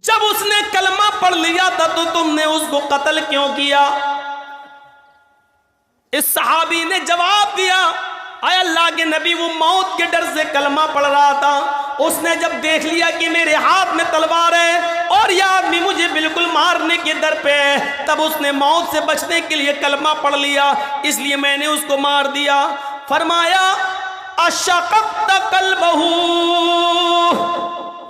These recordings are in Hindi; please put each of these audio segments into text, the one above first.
जब उसने कलमा पढ़ लिया था तो तुमने उसको कत्ल क्यों किया? इस सहाबी ने जवाब दिया, आय अल्लाह के नबी, वो मौत के डर से कलमा पढ़ रहा था। उसने जब देख लिया कि मेरे हाथ में तलवार है और यह आदमी मुझे बिल्कुल मारने के दर पे है, तब उसने मौत से बचने के लिए कलमा पढ़ लिया, इसलिए मैंने उसको मार दिया। फरमाया अशक़क़्त क़ल्बहू,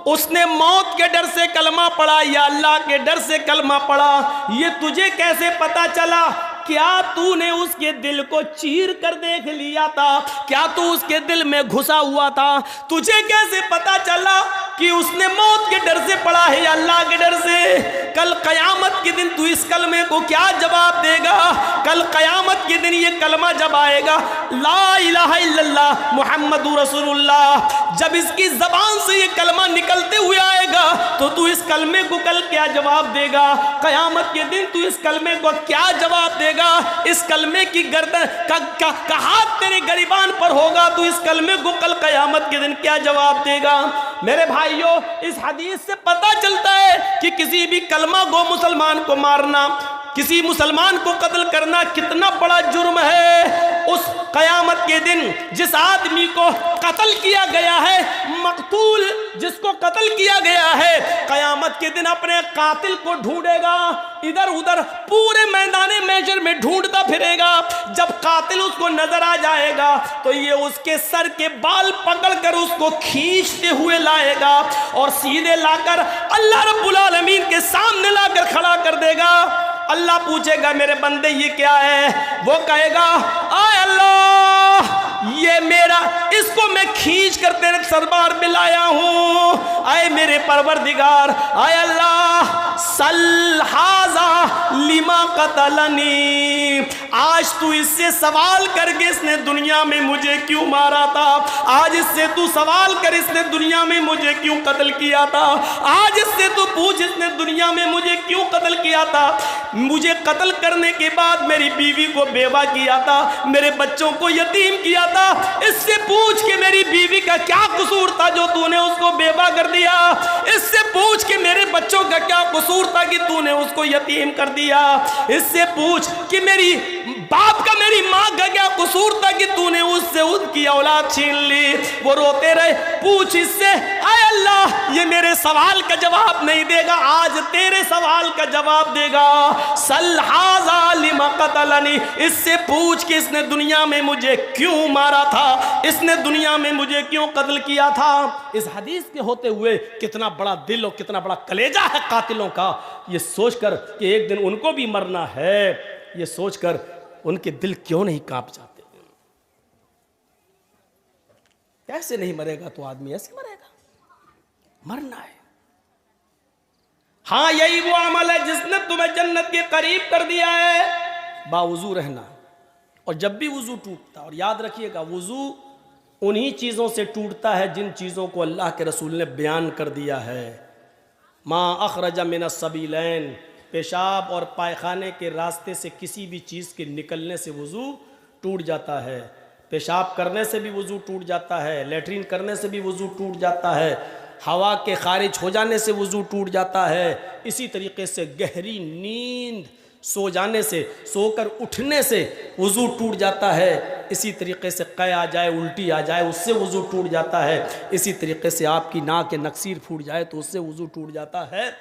उसने मौत के डर से कलमा पढ़ा या अल्लाह के डर से कलमा पढ़ा, ये तुझे कैसे पता चला? क्या तूने उसके दिल को चीर कर देख लिया था? क्या तू उसके दिल में घुसा हुआ था? तुझे कैसे पता चला कि उसने मौत के डर से पढ़ा है या अल्लाह के डर से? कल कयामत के दिन तू इस कलमे को क्या जवाब देगा? कल कयामत के दिन ये कलमा जब आएगा, ला इलाहा इल्लल्लाह मुहम्मदुर रसूलुल्लाह, जब इसकी जबान से ये कलमा निकलते हुए आएगा तो तू इस कलमे को कल क्या जवाब देगा? कयामत के दिन तू इस कलमे को क्या जवाब देगा? इस कलमे की गर्दन का हाथ तेरे गरिबान पर होगा, तू इस कलमे को कल कयामत के दिन क्या जवाब देगा? मेरे भाइयों, इस हदीस से पता चलता है कि किसी भी कलमा गो मुसलमान को मारना, किसी मुसलमान को कत्ल करना कितना बड़ा जुर्म है। उस कयामत के दिन जिस आदमी को कत्ल किया गया है, मकतूल जिसको कत्ल किया गया है, कयामत के दिन अपने कातिल को ढूंढेगा, इधर उधर पूरे मैदाने महशर में ढूंढता फिरेगा। जब कातिल उसको नजर आ जाएगा तो ये उसके सर के बाल पकड़कर उसको खींचते हुए लाएगा और सीधे लाकर अल्लाह रब्बुल आलमीन के सामने लाकर खड़ा कर देगा। अल्लाह पूछेगा मेरे बंदे ये क्या है? वो कहेगा आय अल्लाह, ये मेरा, इसको मैं खींच कर तेरे सरबार में लाया हूँ। आए मेरे परवरदिगार, आय अल्लाह, सल हाजा लिमा कतलनी, आज तू इससे सवाल करके इसने दुनिया में मुझे क्यों मारा था? आज इससे तू सवाल कर, इसने दुनिया में मुझे क्यों कत्ल किया था? आज इससे तू पूछ, इसने दुनिया में मुझे क्यों कत्ल किया था? मुझे कत्ल करने के बाद मेरी बीवी को बेवा किया था, मेरे बच्चों को यतीम किया था। इससे पूछ के मेरी बीवी का क्या कसूर था जो तूने उसको बेवा कर दिया? इससे पूछ के मेरे बच्चों का क्या कसूर था कि तूने उसको यतीम कर दिया? इससे पूछ कि मेरी बाप का, मेरी माँ का क्या कसूर था कि तूने उससे उनकी औलाद छीन ली? वो रोते रहे। पूछ इससे, आय अल्लाह, ये मेरे सवाल का जवाब नहीं देगा, आज तेरे सवाल का जवाब देगा। सल हाजा लिमा कतलनी, इससे पूछ कि इसने दुनिया में मुझे क्यों मारा था, इसने दुनिया में मुझे क्यों कत्ल किया था? इस हदीस के होते हुए कितना बड़ा दिल और कितना बड़ा कलेजा है कातिलों का, ये सोचकर कि एक दिन उनको भी मरना है, ये सोचकर उनके दिल क्यों नहीं कांप जाते? कैसे नहीं मरेगा तो आदमी ऐसे मरेगा, मरना है। हाँ, यही वो अमल है जिसने तुम्हें जन्नत के करीब कर दिया है, बावुजू रहना। और जब भी वुजू टूटता, और याद रखिएगा वुजू उन्हीं चीज़ों से टूटता है जिन चीज़ों को अल्लाह के रसूल ने बयान कर दिया है। माँ अखरजा मिनस सबीलैन, पेशाब और पायखाने के रास्ते से किसी भी चीज़ के निकलने से वुजू टूट जाता है। पेशाब करने से भी वुजू टूट जाता है, लेटरिन करने से भी वुजू टूट जाता है, हवा के खारिज हो जाने से वुजू टूट जाता है। इसी तरीके से गहरी नींद सो जाने से, सोकर उठने से वुजू टूट जाता है। इसी तरीके से कै आ जाए, उल्टी आ जाए, उससे वुजू टूट जाता है। इसी तरीके से आपकी नाक के नक्सीर फूट जाए तो उससे वुजू टूट जाता है।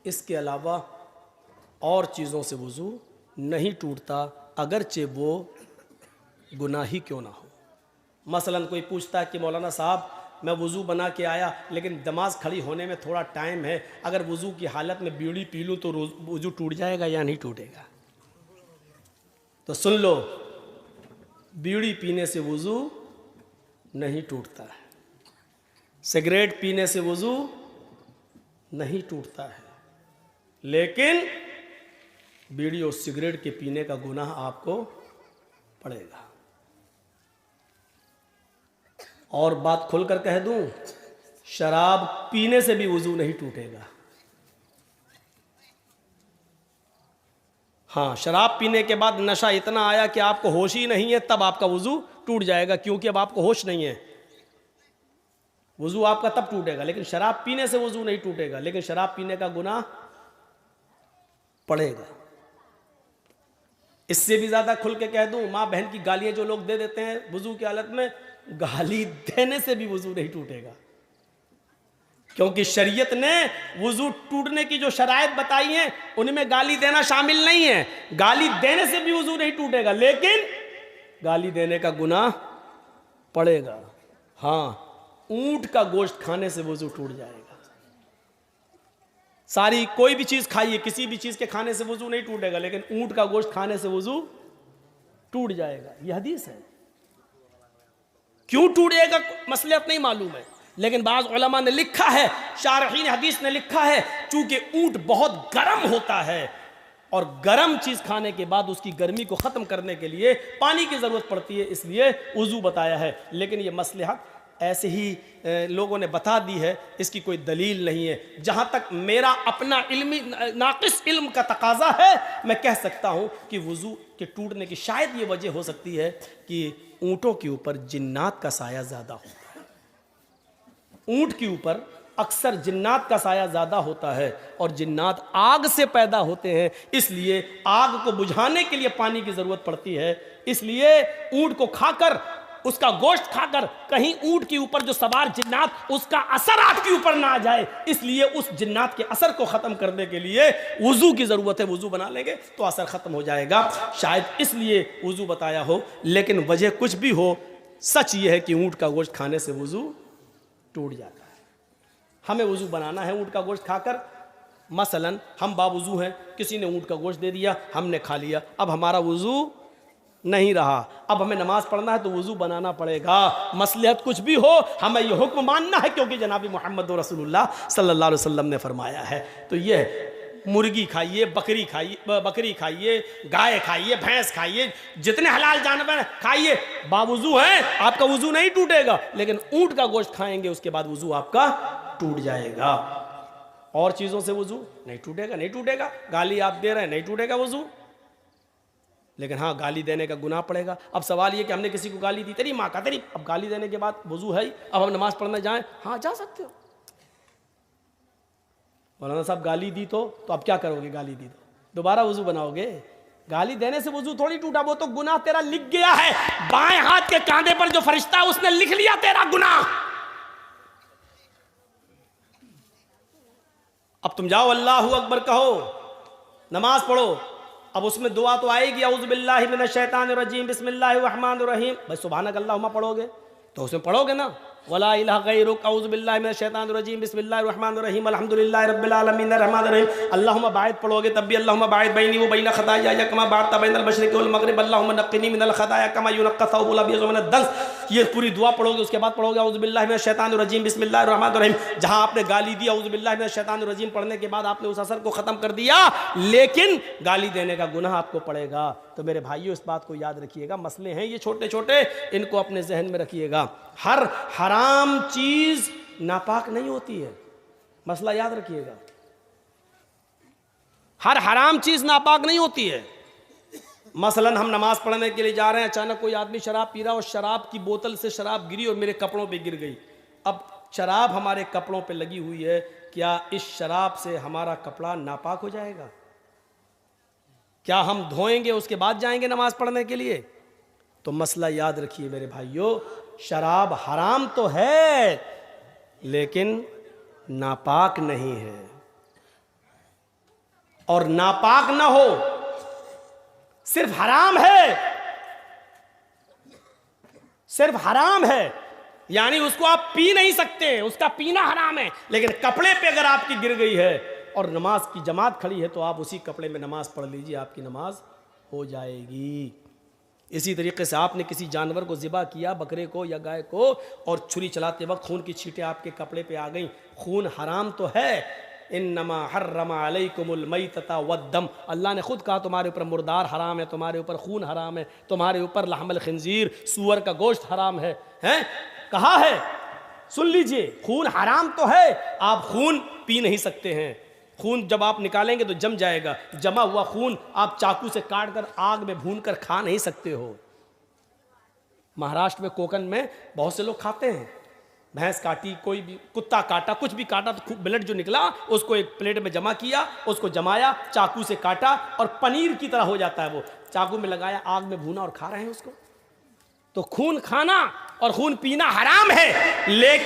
इसके अलावा और चीज़ों से वुजू नहीं टूटता, अगरचे वो गुनाही क्यों ना हो। मसलन कोई पूछता है कि मौलाना साहब मैं वुज़ू बना के आया लेकिन नमाज खड़ी होने में थोड़ा टाइम है, अगर वुज़ू की हालत में बीड़ी पी लूँ तो वुज़ू टूट जाएगा या नहीं टूटेगा? तो सुन लो, बीड़ी पीने से वुज़ू नहीं टूटता है, सिगरेट पीने से वुज़ू नहीं टूटता है, लेकिन बीड़ी और सिगरेट के पीने का गुनाह आपको पड़ेगा। और बात खुलकर कह दूं, शराब पीने से भी वुजू नहीं टूटेगा। हाँ, शराब पीने के बाद नशा इतना आया कि आपको होश ही नहीं है, तब आपका वुजू टूट जाएगा, क्योंकि अब आपको होश नहीं है। वजू आपका तब टूटेगा, लेकिन शराब पीने से वजू नहीं टूटेगा, लेकिन शराब पीने का गुनाह पड़ेगा। इससे भी ज्यादा खुल के कह दूं, माँ बहन की गालियां जो लोग दे देते हैं वजू की हालत में, गाली देने से भी वजू नहीं टूटेगा, क्योंकि शरीयत ने वजू टूटने की जो शराइत बताई हैं उनमें गाली देना शामिल नहीं है। गाली देने से भी वजू नहीं टूटेगा, लेकिन गाली देने का गुनाह पड़ेगा। हाँ, ऊंट का गोश्त खाने से वजू टूट जाएगा। सारी कोई भी चीज खाइए, किसी भी चीज के खाने से वजू नहीं टूटेगा, लेकिन ऊंट का गोश्त खाने से वजू टूट जाएगा। यह हदीस है। क्यों टूट जाएगा मसलहत नहीं मालूम है, लेकिन बाज़ उलमा ने लिखा है, शारहीन हदीस ने लिखा है, चूंकि ऊंट बहुत गर्म होता है और गर्म चीज खाने के बाद उसकी गर्मी को खत्म करने के लिए पानी की जरूरत पड़ती है, इसलिए वजू बताया है। लेकिन यह मसलहत ऐसे ही लोगों ने बता दी है, इसकी कोई दलील नहीं है। जहां तक मेरा अपना इल्मी नाकिस इल्म का तकाजा है, मैं कह सकता हूं कि वजू के टूटने की शायद ये वजह हो सकती है कि ऊंटों के ऊपर जिन्नात का साया ज्यादा होता है। ऊंट के ऊपर अक्सर जिन्नात का साया ज्यादा होता है और जिन्नात आग से पैदा होते हैं, इसलिए आग को बुझाने के लिए पानी की जरूरत पड़ती है। इसलिए ऊंट को खाकर, उसका गोश्त खाकर कहीं ऊंट के ऊपर जो सवार जिन्नात, उसका असर आपके ऊपर ना आ जाए, इसलिए उस जिन्नात के असर को खत्म करने के लिए वजू की जरूरत है। वजू बना लेंगे तो असर खत्म हो जाएगा, शायद इसलिए वजू बताया हो। लेकिन वजह कुछ भी हो, सच ये है कि ऊंट का गोश्त खाने से वजू टूट जाता है। हमें वजू बनाना है ऊंट का गोश्त खाकर। मसलन हम बावजू हैं, किसी ने ऊंट का गोश्त दे दिया, हमने खा लिया, अब हमारा वजू नहीं रहा, अब हमें नमाज पढ़ना है तो वजू बनाना पड़ेगा। मसलहत कुछ भी हो, हमें यह हुक्म मानना है, क्योंकि जनाबी मोहम्मद रसूलुल्लाह सल्लल्लाहु अलैहि वसल्लम ने फरमाया है। तो यह मुर्गी खाइए, बकरी खाइए, गाय खाइए, भैंस खाइए, जितने हलाल जानवर खाइए, बावजू है, आपका वजू नहीं टूटेगा। लेकिन ऊंट का गोश्त खाएंगे उसके बाद वजू आपका टूट जाएगा। और चीजों से वजू नहीं टूटेगा। गाली आप दे रहे हैं, नहीं टूटेगा वजू, लेकिन हाँ, गाली देने का गुनाह पड़ेगा। अब सवाल ये कि हमने किसी को गाली दी, तेरी माँ का, तेरी, अब गाली देने के बाद वजू है, अब हम नमाज पढ़ने जाएं, हाँ जा सकते हो। मौलाना साहब गाली दी तो अब क्या करोगे? गाली दी तो दोबारा वजू बनाओगे? गाली देने से वजू थोड़ी टूटा, वो तो गुनाह तेरा लिख गया है। बाएं हाथ के कांधे पर जो फरिश्ता है उसने लिख लिया तेरा गुनाह। अब तुम जाओ, अल्लाहु अकबर कहो, नमाज पढ़ो, अब उसमें दुआ तो आएगी, औज़ु बिल्लाहि मिनश शैतानिर रजीम बिस्मिल्लाहिर रहमानिर रहीम। भाई सुभानक अल्लाहुम्मा पढ़ोगे तो उसमें पढ़ोगे ना, वला इलाहा गैरुक औज़ु बिल्लाहि मिनश शैतानिर रजीम बिस्मिल्लाहिर रहमानिर रहीम अल्हम्दुलिल्लाहि रब्बिल आलमीन अर्रहमानिर रहीम अल्लाहुम्मा बाइद पढ़ोगे तब भी अल्लाहुम्मा बाइद बैनी व बैन खताया कमा बाअदत बैनल मशरिक़ि वल मग़रिब अल्लाहुम्मा नक़्क़िनी मिनल खताया कमा युनक़्क़ा थौबुल अबयज़ मिनद दन्स। ये पूरी दुआ पढ़ोगे, उसके बाद पढ़ोगे औज़ु बिल्लाहि मिनश शैतानिर रजीम बिस्मिल्लाहिर रहमानिर रहीम। जहां आपने गाली दी, औज़ु बिल्लाहि मिनश शैतानिर रजीम पढ़ने के बाद आपने उस असर को खत्म कर दिया, लेकिन गाली देने का गुनाह आपको पड़ेगा। तो मेरे भाइयों, इस बात को याद रखिएगा। मसले हैं ये छोटे छोटे, इनको अपने जहन में रखिएगा। हर हराम चीज नापाक नहीं होती है, मसला याद रखिएगा। हर हराम चीज नापाक नहीं होती है। मसलन हम नमाज पढ़ने के लिए जा रहे हैं, अचानक कोई आदमी शराब पी रहा और शराब की बोतल से शराब गिरी और मेरे कपड़ों पे गिर गई। अब शराब हमारे कपड़ों पे लगी हुई है, क्या इस शराब से हमारा कपड़ा नापाक हो जाएगा? क्या हम धोएंगे उसके बाद जाएंगे नमाज पढ़ने के लिए? तो मसला याद रखिए मेरे भाइयों, शराब हराम तो है लेकिन नापाक नहीं है। और नापाक ना हो, सिर्फ हराम है, सिर्फ हराम है, यानी उसको आप पी नहीं सकते, उसका पीना हराम है। लेकिन कपड़े पे अगर आपकी गिर गई है और नमाज की जमात खड़ी है तो आप उसी कपड़े में नमाज पढ़ लीजिए, आपकी नमाज हो जाएगी। इसी तरीके से आपने किसी जानवर को ज़िबा किया, बकरे को या गाय को, और छुरी चलाते वक्त खून की छींटें आपके कपड़े पे आ गई, खून हराम तो है। इन्नमा हर्रमा अलैकुमुल मैतता वद्दम, अल्लाह ने खुद कहा तुम्हारे ऊपर मुर्दार हराम है, तुम्हारे ऊपर खून हराम है, तुम्हारे ऊपर लहमल खिंजीर, सूअर का गोश्त हराम है। कहा है, सुन लीजिए, खून हराम तो है, आप खून पी नहीं सकते हैं। खून जब आप निकालेंगे तो जम जाएगा, जमा हुआ खून आप चाकू से काट कर आग में भून कर खा नहीं सकते हो। महाराष्ट्र में, कोकण में बहुत से लोग खाते हैं, भैंस काटी, कोई भी कुत्ता काटा, कुछ भी काटा तो ब्लड जो निकला उसको एक प्लेट में जमा किया, उसको जमाया, चाकू से काटा और पनीर की तरह हो जाता है वो, चाकू में लगाया, आग में भूना और खा रहे हैं उसको। तो खून खाना और खून पीना हराम है, लेकिन